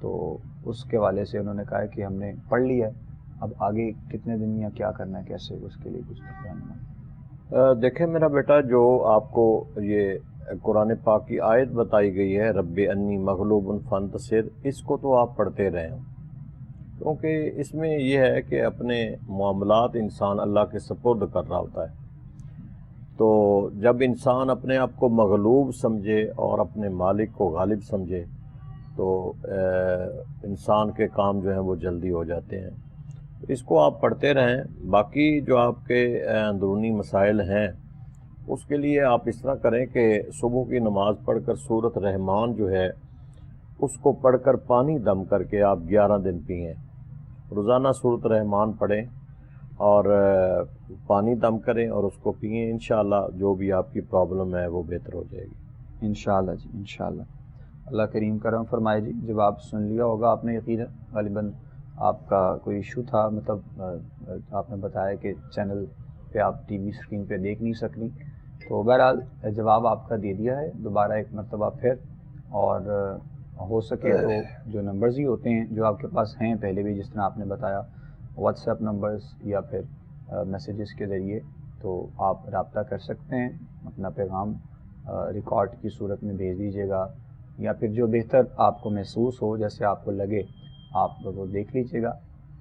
تو اس کے حوالے سے انہوں نے کہا کہ ہم نے پڑھ لیا ہے، اب آگے کتنے دن یا کیا کرنا ہے، کیسے، اس کے لیے کچھ رہنمائی۔ دیکھیں میرا بیٹا، جو آپ کو یہ قرآن پاک کی آیت بتائی گئی ہے رب انی مغلوب فانتصر، اس کو تو آپ پڑھتے رہیں، کیونکہ اس میں یہ ہے کہ اپنے معاملات انسان اللہ کے سپرد کر رہا ہوتا ہے۔ تو جب انسان اپنے آپ کو مغلوب سمجھے اور اپنے مالک کو غالب سمجھے تو انسان کے کام جو ہیں وہ جلدی ہو جاتے ہیں۔ اس کو آپ پڑھتے رہیں۔ باقی جو آپ کے اندرونی مسائل ہیں اس کے لیے آپ اس طرح کریں کہ صبح کی نماز پڑھ کر سورۃ رحمان جو ہے اس کو پڑھ کر پانی دم کر کے آپ 11 دن پئیں، روزانہ سورۃ رحمان پڑھیں اور پانی دم کریں اور اس کو پئیں، انشاءاللہ جو بھی آپ کی پرابلم ہے وہ بہتر ہو جائے گی انشاءاللہ جی، انشاءاللہ اللہ کریم کرم فرمائے جی۔ جب آپ سن لیا ہوگا آپ نے یقیناً، غالباً آپ کا کوئی ایشو تھا، مطلب آپ نے بتایا کہ چینل پہ آپ ٹی وی اسکرین پہ دیکھ نہیں سکنی، تو بہرحال جواب آپ کا دے دیا ہے دوبارہ ایک مرتبہ پھر، اور ہو سکے تو جو نمبرز ہی ہوتے ہیں جو آپ کے پاس ہیں پہلے بھی، جس طرح آپ نے بتایا واٹس ایپ نمبرز یا پھر میسیجز کے ذریعے، تو آپ رابطہ کر سکتے ہیں، اپنا پیغام ریکارڈ کی صورت میں بھیج دیجیے گا، یا پھر جو بہتر آپ کو محسوس ہو، جیسے آپ کو لگے آپ وہ دیکھ لیجیے گا۔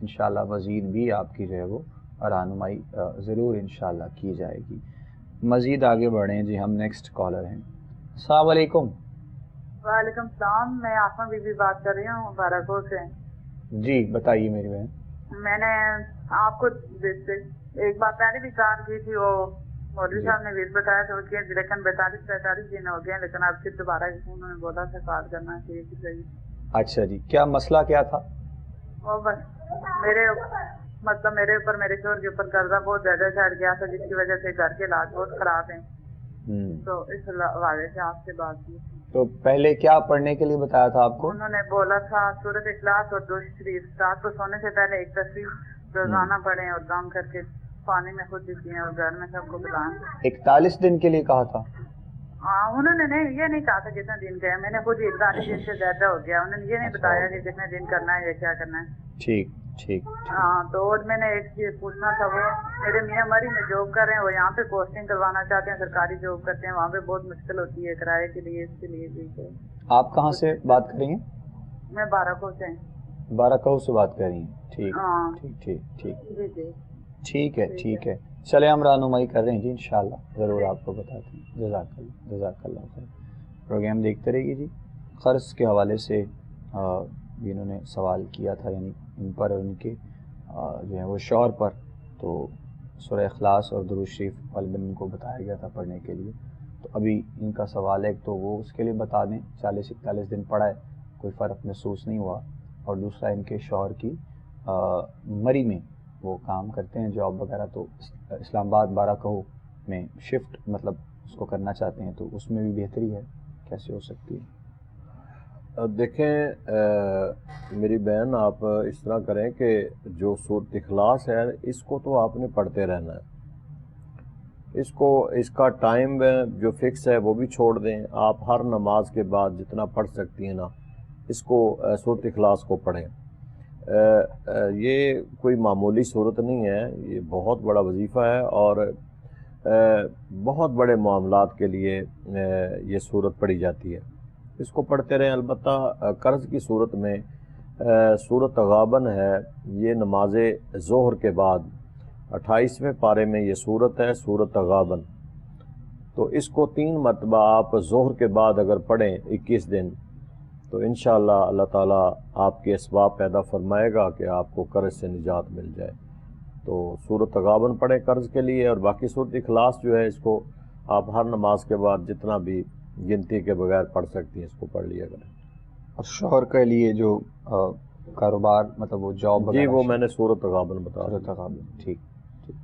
انشاءاللہ مزید بھی آپ کی جو ہے وہ رہنمائی ضرور انشاءاللہ کی جائے گی۔ مزید آگے بڑھیں جی، ہم نیکسٹ کالر ہیں۔ السلام علیکم۔ وعلیکم السلام، میں آسما بی بی بات کر رہی ہوں بارہپور سے۔ جی بتائیے میری بہن۔ میں نے آپ کو ایک بات پہلے بھی کار کی تھی، وہ مولوی صاحب نے ویز بتایا تھا اس کے، لیکن 42-45 دن ہو گئے ہیں، لیکن اب پھر دوبارہ انہوں نے بولا تھا کال کرنا چاہیے۔ اچھا جی، کیا مسئلہ کیا تھا؟ وہ بس میرے اوپر، میرے شوہر کے اوپر قرضہ بہت زیادہ چڑھ گیا تھا، جس کی وجہ سے گھر کے حالات بہت خراب ہیں، تو اس حوالے سے آپ سے بات کی۔ تو پہلے کیا پڑھنے کے لیے بتایا تھا آپ کو؟ انہوں نے بولا تھا سورۃ اخلاص اور درود شریف رات کو سونے سے پہلے ایک تصویر روزانہ پڑھیں اور دم کر کے پانی میں خود بھی پئیں اور گھر میں سب کو بلائیں۔ 41 دن کے لیے کہا تھا؟ انہوں نے یہ نہیں کہا تھا کتنے دن کا ہے، میں نے خود 41 دن سے زیادہ ہو گیا، انہوں نے یہ نہیں بتایا کہ کتنے دن کرنا ہے یا کیا کرنا ہے۔ ٹھیک ٹھیک۔ ہاں، تو اور میں نے ایک چیز پوچھنا تھا، وہ میرے میاں مری میں جاب کر رہے ہیں، وہ یہاں پہ پوسٹنگ کروانا چاہتے ہیں، سرکاری جاب کرتے ہیں، وہاں پہ بہت مشکل ہوتی ہے کرائے کے لیے، اس کے لیے بھی۔ آپ کہاں سے بات کر رہی ہیں؟ میں بارہپور سے۔ بارہکہو سے بات کر رہی ہیں؟ ٹھیک ٹھیک ٹھیک ٹھیک جی جی ٹھیک ہے ٹھیک ہے، چلے ہم رہنمائی کر رہے ہیں جی، انشاءاللہ ضرور آپ کو بتاتے ہیں۔ جزاک اللہ خیر۔ پروگرام دیکھتے رہیے جی۔ قرض کے حوالے سے بھی انہوں نے سوال کیا تھا، یعنی ان پر اور ان کے جو ہے وہ شوہر پر، تو سورہ اخلاص اور درود شریف غالباً ان کو بتایا گیا تھا پڑھنے کے لیے، تو ابھی ان کا سوال ہے تو وہ اس کے لیے بتا دیں۔ 40-41 دن پڑھا ہے، کوئی فرق محسوس نہیں ہوا، اور دوسرا ان کے شوہر کی مری میں وہ کام کرتے ہیں جاب وغیرہ، تو اسلام آباد بارہکہو میں شفٹ مطلب اس کو کرنا چاہتے ہیں، تو اس میں بھی بہتری ہے، کیسے ہو سکتی ہے؟ دیکھیں میری بہن، آپ اس طرح کریں کہ جو سورۃ اخلاص ہے اس کو تو آپ نے پڑھتے رہنا ہے، اس کا ٹائم جو فکس ہے وہ بھی چھوڑ دیں۔ آپ ہر نماز کے بعد جتنا پڑھ سکتی ہیں نا، اس کو سورۃ اخلاص کو پڑھیں۔ یہ کوئی معمولی صورت نہیں ہے، یہ بہت بڑا وظیفہ ہے، اور بہت بڑے معاملات کے لیے یہ صورت پڑھی جاتی ہے، اس کو پڑھتے رہیں۔ البتہ قرض کی صورت میں سورۃ تغابن ہے، یہ نماز ظہر کے بعد 28ویں پارے میں یہ صورت ہے، سورۃ تغابن، تو اس کو 3 مرتبہ آپ ظہر کے بعد اگر پڑھیں 21 دن، تو انشاءاللہ اللہ تعالیٰ آپ کے اسباب پیدا فرمائے گا کہ آپ کو قرض سے نجات مل جائے۔ تو سورۃ تغابن پڑھیں قرض کے لیے، اور باقی سورۃ اخلاص جو ہے اس کو آپ ہر نماز کے بعد جتنا بھی گنتی کے بغیر پڑھ سکتی ہیں اس کو پڑھ لیا کریں۔ اور شوہر کے لیے جو کاروبار مطلب وہ جاب جی وہ میں نے سورۃ تغابن بتا سورۃ تغابن، ٹھیک ٹھیک۔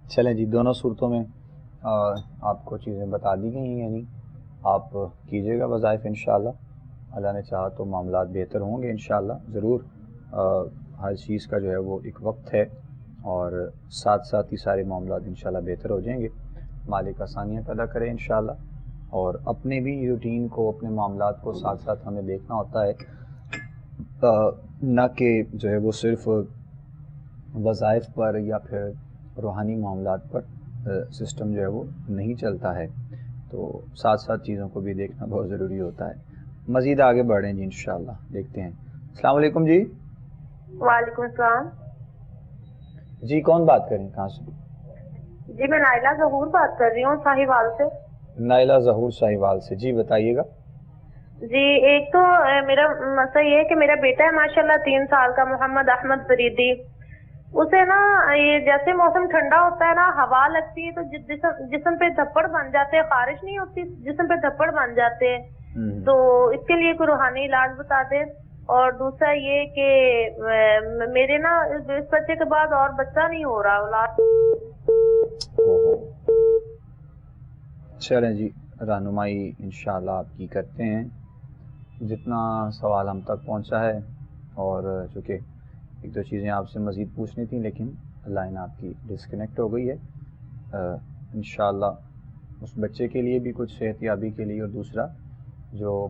چلیں جی، دونوں صورتوں میں آپ کو چیزیں بتا دی گئی ہیں، یعنی آپ کیجیے گا وظائف انشاءاللہ، اللہ نے چاہا تو معاملات بہتر ہوں گے انشاءاللہ ضرور۔ ہر چیز کا جو ہے وہ ایک وقت ہے، اور ساتھ ساتھ ہی سارے معاملات انشاءاللہ بہتر ہو جائیں گے۔ مالک آسانیاں پیدا کرے انشاءاللہ، اور اپنے بھی روٹین کو، اپنے معاملات کو ساتھ ساتھ ہمیں دیکھنا ہوتا ہے۔ نہ کہ جو ہے وہ صرف وظائف پر یا پھر روحانی معاملات پر سسٹم جو ہے وہ نہیں چلتا ہے، تو ساتھ ساتھ چیزوں کو بھی دیکھنا بہت ضروری ہوتا ہے. مزید آگے بڑھیں جی انشاءاللہ، دیکھتے ہیں. السلام علیکم جی. وعلیکم السلام جی کون بات کر رہے ہیں، کہاں سے؟ جی میں نائلہ ظہور بات کر رہی ہوں ساہیوال سے. نائلہ ظہور ساہیوال سے، جی بتائیے گا. جی ایک تو میرا مسئلہ یہ ہے کہ میرا بیٹا ہے ماشاءاللہ 3 سال کا، محمد احمد فریدی. اسے نا یہ جیسے موسم ٹھنڈا ہوتا ہے نا، ہوا لگتی ہے تو جسم پہ دھپڑ بن جاتے ہیں، خارش نہیں ہوتی، جسم پہ دھپڑ بن جاتے ہیں. تو اس کے لیے کوئی روحانی علاج بتا دیں. اور دوسرا یہ کہ میرے نا اس بچے کے بعد اور بچہ نہیں ہو رہا اولاد. چلیں جی، رہنمائی انشاءاللہ آپ کی کرتے ہیں جتنا سوال ہم تک پہنچا ہے. اور چونکہ ایک دو چیزیں آپ سے مزید پوچھنی تھیں لیکن لائن آپ کی ڈسکنیکٹ ہو گئی ہے. انشاءاللہ اس بچے کے لیے بھی کچھ صحت یابی کے لیے، اور دوسرا جو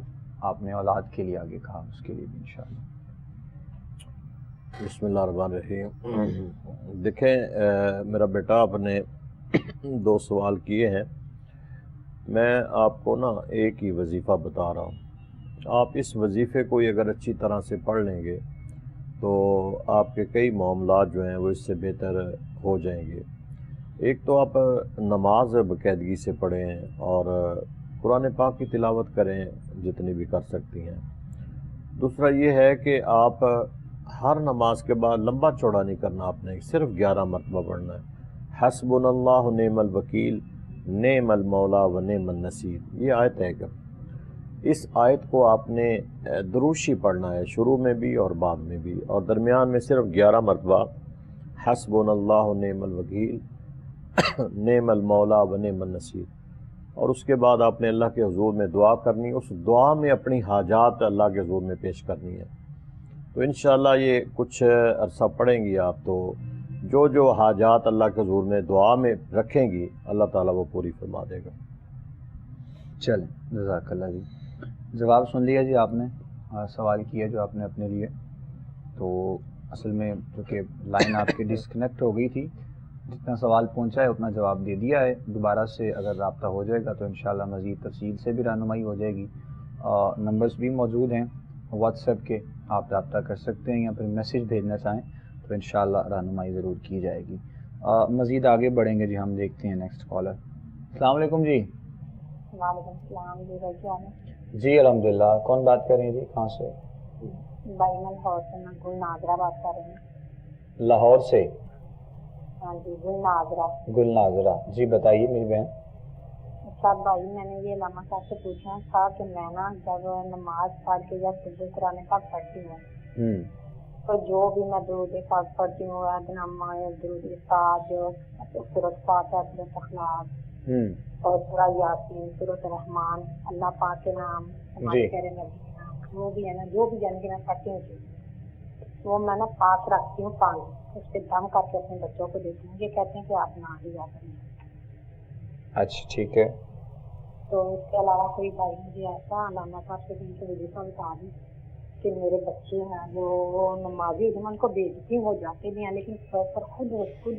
آپ نے اولاد کے لیے آگے کہا اس کے لیے بھی انشاءاللہ. بسم اللہ الرحمن الرحیم. دیکھیں میرا بیٹا آپ نے 2 سوال کیے ہیں. میں آپ کو نا ایک ہی وظیفہ بتا رہا ہوں. آپ اس وظیفے کو اگر اچھی طرح سے پڑھ لیں گے تو آپ کے کئی معاملات جو ہیں وہ اس سے بہتر ہو جائیں گے. ایک تو آپ نماز باقاعدگی سے پڑھیں اور قرآن پاک کی تلاوت کریں جتنی بھی کر سکتی ہیں. دوسرا یہ ہے کہ آپ ہر نماز کے بعد لمبا چوڑا نہیں کرنا، آپ نے صرف 11 مرتبہ پڑھنا ہے. حسبنا اللہ نعم الوکیل نعم المولا و نعم النصیر، یہ آیت ہے. کہ اس آیت کو آپ نے دروشی پڑھنا ہے، شروع میں بھی اور بعد میں بھی، اور درمیان میں صرف 11 مرتبہ حسبنا اللہ نعم الوکیل نعم المولا و نعم النصیر. اور اس کے بعد آپ نے اللہ کے حضور میں دعا کرنی، اس دعا میں اپنی حاجات اللہ کے حضور میں پیش کرنی ہے. تو انشاءاللہ یہ کچھ عرصہ پڑھیں گی آپ تو جو حاجات اللہ کے حضور میں دعا میں رکھیں گی اللہ تعالیٰ وہ پوری فرما دے گا. چلیں جزاک اللہ جی. جواب سن لیا جی آپ نے، سوال کیا جو آپ نے اپنے لیے. تو اصل میں چونکہ لائن آپ کی ڈسکنیکٹ ہو گئی تھی، جتنا سوال پہنچا ہے اتنا جواب دے دیا ہے. دوبارہ سے اگر رابطہ ہو جائے گا تو انشاءاللہ مزید تفصیل سے بھی رہنمائی ہو جائے گی. نمبرز بھی موجود ہیں واٹس ایپ کے، آپ رابطہ کر سکتے ہیں یا پھر میسیج بھیجنا چاہیں تو انشاءاللہ رہنمائی ضرور کی جائے گی. مزید آگے بڑھیں گے جی. ہم دیکھتے ہیں نیکسٹ کالر. السلام علیکم جی. وعلیکم السلام جی. بھائی جی الحمدللہ. کون بات کر رہے ہیں جی، کہاں سے؟ بھائی میں لاہور سے گل ناظرہ بات کر رہی ہوں. لاہور سے؟ ہاں جی گل ناظرہ. گل ناظرہ جی بتائیے میری بہن. اچھا بھائی میں نے یہ علامہ صاحب سے پوچھنا تھا کہ میں نا جب نماز پڑھ کے یا سجدے قرآن پاک پڑھتی ہوں تو جو بھی میں درود پاک پڑھتی ہوں، ادنامہ درود استاد، سورۃ فاتحہ، سورۃ اخلاص اور سورہ یاسین، سورۃ الرحمن، اللہ پاک کے نام، ہمارے پیارے نبی کے نام، وہ بھی ہے نا جو بھی جان کے میں پڑھتی ہوں وہ میں نا پاک رکھتی ہوں پانی، اس پہ دم کر کے اپنے بچوں کو دیتی ہوں. یہ کہتے ہیں کہ آپ نہ ہی کریں. اچھا ٹھیک ہے. تو اس کے علاوہ کوئی بھائی مجھے ایسا علامہ صاحب سے ان کے وظیفہ بتا دیں کہ میرے بچے ہیں جو وہ نمازی میں ان کو بھیجتی ہوں، وہ جاتے بھی ہیں لیکن پر خود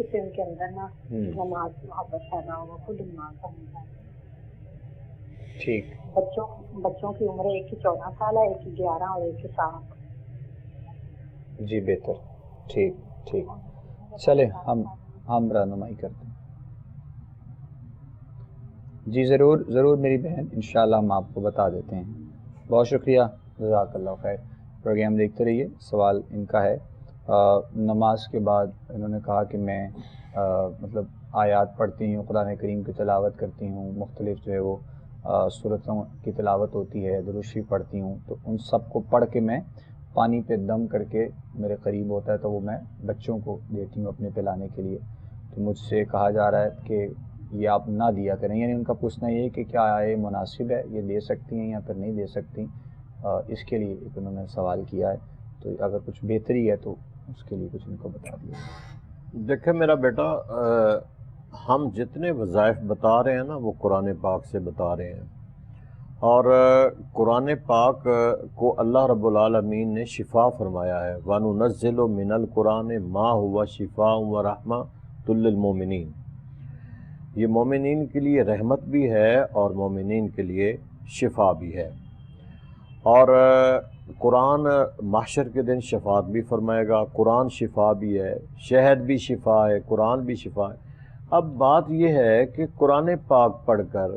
سے ان کے اندر نا نماز کی محبت پیدا ہو، خود نماز پڑھنا چاہیے. ٹھیک. بچوں کی عمر ایک کی 14 سال ہے، ایک کی 11 اور ایک کی 7. جی بہتر. ٹھیک ٹھیک. چلے ہم رہنمائی کرتے ہیں. جی ضرور میری بہن، انشاءاللہ ہم آپ کو بتا دیتے ہیں. بہت شکریہ، جزاک اللہ خیر. پروگرام دیکھتے رہیے. سوال ان کا ہے نماز کے بعد انہوں نے کہا کہ میں مطلب آیات پڑھتی ہوں، قرآن کریم کی تلاوت کرتی ہوں، مختلف جو ہے وہ سورتوں کی تلاوت ہوتی ہے، درود شریف پڑھتی ہوں، تو ان سب کو پڑھ کے میں پانی پہ دم کر کے میرے قریب ہوتا ہے تو وہ میں بچوں کو دیتی ہوں اپنے پلانے کے لیے. تو مجھ سے کہا جا رہا ہے کہ یہ آپ نہ دیا کریں. یعنی ان کا پوچھنا یہ ہے کہ کیا یہ مناسب ہے، یہ دے سکتی ہیں یا پھر نہیں دے سکتی. اس کے لیے ایک انہوں نے سوال کیا ہے، تو اگر کچھ بہتری ہے تو اس کے لیے کچھ ان کو بتا دیا. دیکھیں میرا بیٹا، ہم جتنے وظائف بتا رہے ہیں نا وہ قرآن پاک سے بتا رہے ہیں، اور قرآن پاک کو اللہ رب العالمین نے شفا فرمایا ہے، وَنُنَزِّلُ مِنَ الْقُرْآنِ مَا هُوَ شِفَاءٌ وَرَحْمَةٌ لِّلْمُؤْمِنِينَ، یہ مومنین کے لیے رحمت بھی ہے اور مومنین کے لیے شفا بھی ہے۔ اور قرآن محشر کے دن شفاعت بھی فرمائے گا، قرآن شفا بھی ہے، شہد بھی شفا ہے، قرآن بھی شفا ہے۔ اب بات یہ ہے کہ قرآن پاک پڑھ کر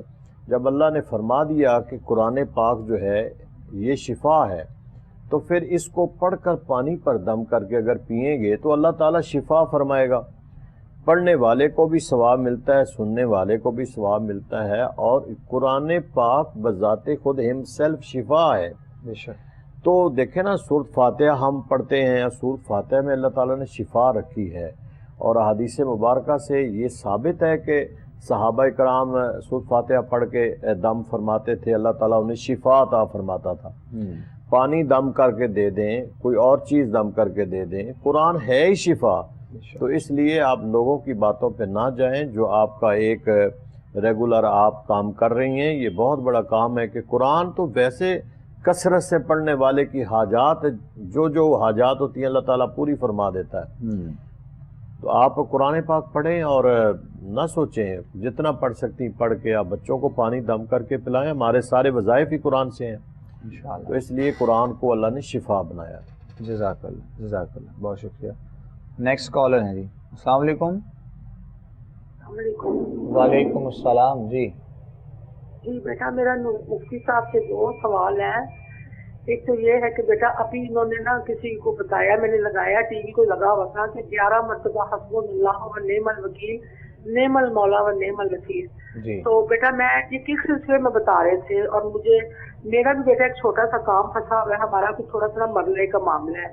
جب اللہ نے فرما دیا کہ قرآن پاک جو ہے یہ شفا ہے، تو پھر اس کو پڑھ کر پانی پر دم کر کے اگر پئیں گے تو اللہ تعالیٰ شفا فرمائے گا، پڑھنے والے کو بھی ثواب ملتا ہے، سننے والے کو بھی ثواب ملتا ہے، اور قرآن پاک بذات خود ہم سیلف شفا ہے۔ بے شک۔ تو دیکھیں نا، سورۃ فاتحہ ہم پڑھتے ہیں، سورۃ فاتحہ میں اللہ تعالیٰ نے شفا رکھی ہے، اور احادیث مبارکہ سے یہ ثابت ہے کہ صحابہ کرام سورۃ فاتحہ پڑھ کے دم فرماتے تھے، اللہ تعالیٰ انہیں شفا عطا فرماتا تھا۔ پانی دم کر کے دے دیں، کوئی اور چیز دم کر کے دے دیں، قرآن ہے ہی شفا۔ تو اس لیے آپ لوگوں کی باتوں پہ نہ جائیں، جو آپ کا ایک ریگولر آپ کام کر رہی ہیں، یہ بہت بڑا کام ہے کہ قرآن تو ویسے کثرت سے پڑھنے والے کی حاجات، جو حاجات ہوتی ہیں اللہ تعالیٰ پوری فرما دیتا ہے۔ تو آپ قرآن پاک پڑھیں اور نہ سوچیں، جتنا پڑھ سکتی پڑھ کے آپ بچوں کو پانی دم کر کے پلائیں۔ ہمارے سارے وظائف ہی قرآن سے ہیں، انشاءاللہ۔ تو اس لیے قرآن کو اللہ نے شفا بنایا۔ جزاک اللہ، جزاک اللہ، بہت شکریہ۔ نیکسٹ کالر ہیں جی، السلام علیکم۔ وعلیکم السلام جی۔ جی بیٹا، میرا مفتی صاحب سے دو سوال ہیں۔ ایک تو یہ ہے کہ بیٹا ابھی انہوں نے نا کسی کو بتایا، میں نے لگایا ٹی وی کو لگا ہوا تھا کہ 11 مرتبہ حسبنا اللہ و نعم الوکیل نعم المولا و نعم النصیر۔ تو بیٹا میں یہ کس سلسلے میں بتا رہے تھے، اور مجھے میرا بھی بیٹا ایک چھوٹا سا کام پھنسا ہوا ہے، ہمارا بھی تھوڑا سا مرلے کا معاملہ ہے،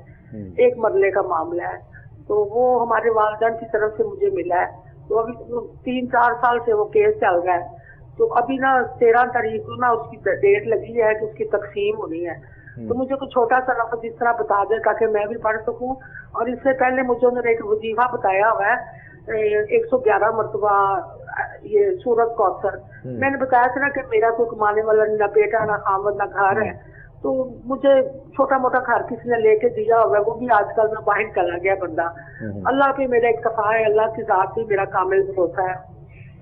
ایک مرلے کا معاملہ ہے، تو وہ ہمارے والدین کی طرف سے مجھے ملا ہے۔ تو ابھی 3-4 سال سے وہ کیس چل رہا ہے، تو ابھی نا 13 تاریخ کو نا اس کی ڈیٹ لگی ہے کہ اس کی تقسیم ہونی ہے۔ تو مجھے کوئی چھوٹا سا لفظ اس طرح بتا دے تاکہ میں بھی پڑھ سکوں۔ اور اس سے پہلے مجھے انہوں نے ایک وظیفہ بتایا ہوا ہے 111 مرتبہ یہ سورۃ کوثر۔ میں نے بتایا تھا نا کہ میرا کوئی کمانے والا نہ بیٹا نہ خاوند نہ گھر ہے، تو مجھے چھوٹا موٹا گھر کسی نے لے کے دیا ہوا ہے، وہ بھی آج کل میں باہر چلا گیا بندہ۔ اللہ پہ میرا اکتفا ہے، اللہ کی ذات پہ میرا کامل بھروسہ ہے۔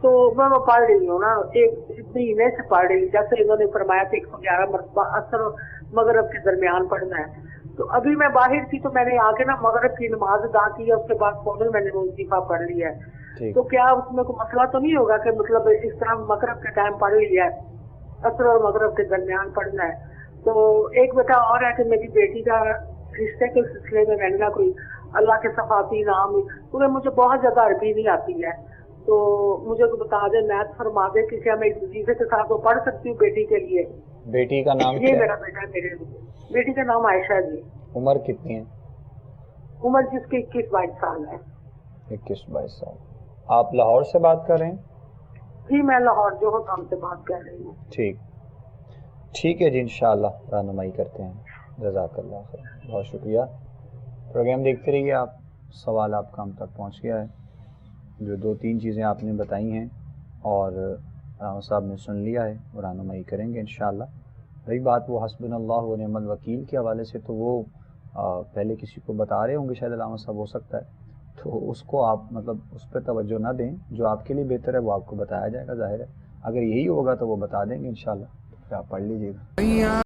تو میں وہ پڑھ رہی ہوں نا، ایک مہینے سے پڑھ رہی ہوں، جیسے انہوں نے فرمایا کہ 111 مرتبہ عصر اور مغرب کے درمیان پڑھنا ہے۔ تو ابھی میں باہر تھی تو میں نے آ کے نا مغرب کی نماز ادا کی ہے، اس کے بعد فوراً میں نے وہ وظیفہ پڑھ لیا ہے۔ تو کیا اس میں کوئی مسئلہ تو نہیں ہوگا کہ مطلب اس طرح مغرب کے ٹائم پڑھ لیا ہے، عصر اور مغرب کے درمیان پڑھنا ہے؟ تو ایک بیٹا اور ہے کہ میری بیٹی کا رشتے کے سلسلے میں نے نا کوئی اللہ کے صفاتی نام، کیونکہ مجھے بہت زیادہ عربی نہیں آتی ہے، تو مجھے کو بتا دے، میتھ فرما دے کہ کیا میں اس وظیفے کے ساتھ وہ پڑھ سکتی ہوں بیٹی کے لیے؟ بیٹی کا نام یہ میرا بیٹا ہے، میرے بیٹی کا نام عائشہ جی۔ عمر کتنی ہے؟ عمر جس کی 21-22 سال ہے۔ 21-22 سال۔ آپ لاہور سے بات کر رہے ہیں؟ جی میں لاہور جو ہوتا سے بات کر رہی ہوں۔ ٹھیک ہے جی، انشاءاللہ رہنمائی کرتے ہیں۔ جزاک اللہ خیر، بہت شکریہ۔ پروگرام دیکھتے رہیے آپ، سوال آپ کا ہم تک پہنچ گیا ہے۔ جو 2-3 چیزیں آپ نے بتائی ہیں اور رانا صاحب نے سن لیا ہے، وہ رہنمائی کریں گے انشاءاللہ۔ رہی بات وہ حسبنا اللہ و نعم الوکیل کے حوالے سے، تو وہ پہلے کسی کو بتا رہے ہوں گے شاید علامہ صاحب، ہو سکتا ہے، تو اس کو آپ مطلب اس پہ توجہ نہ دیں، جو آپ کے لیے بہتر ہے وہ آپ کو بتایا جائے گا، ظاہر ہے اگر یہی ہوگا تو وہ بتا دیں گے انشاءاللہ، تو پھر آپ پڑھ لیجیے گا۔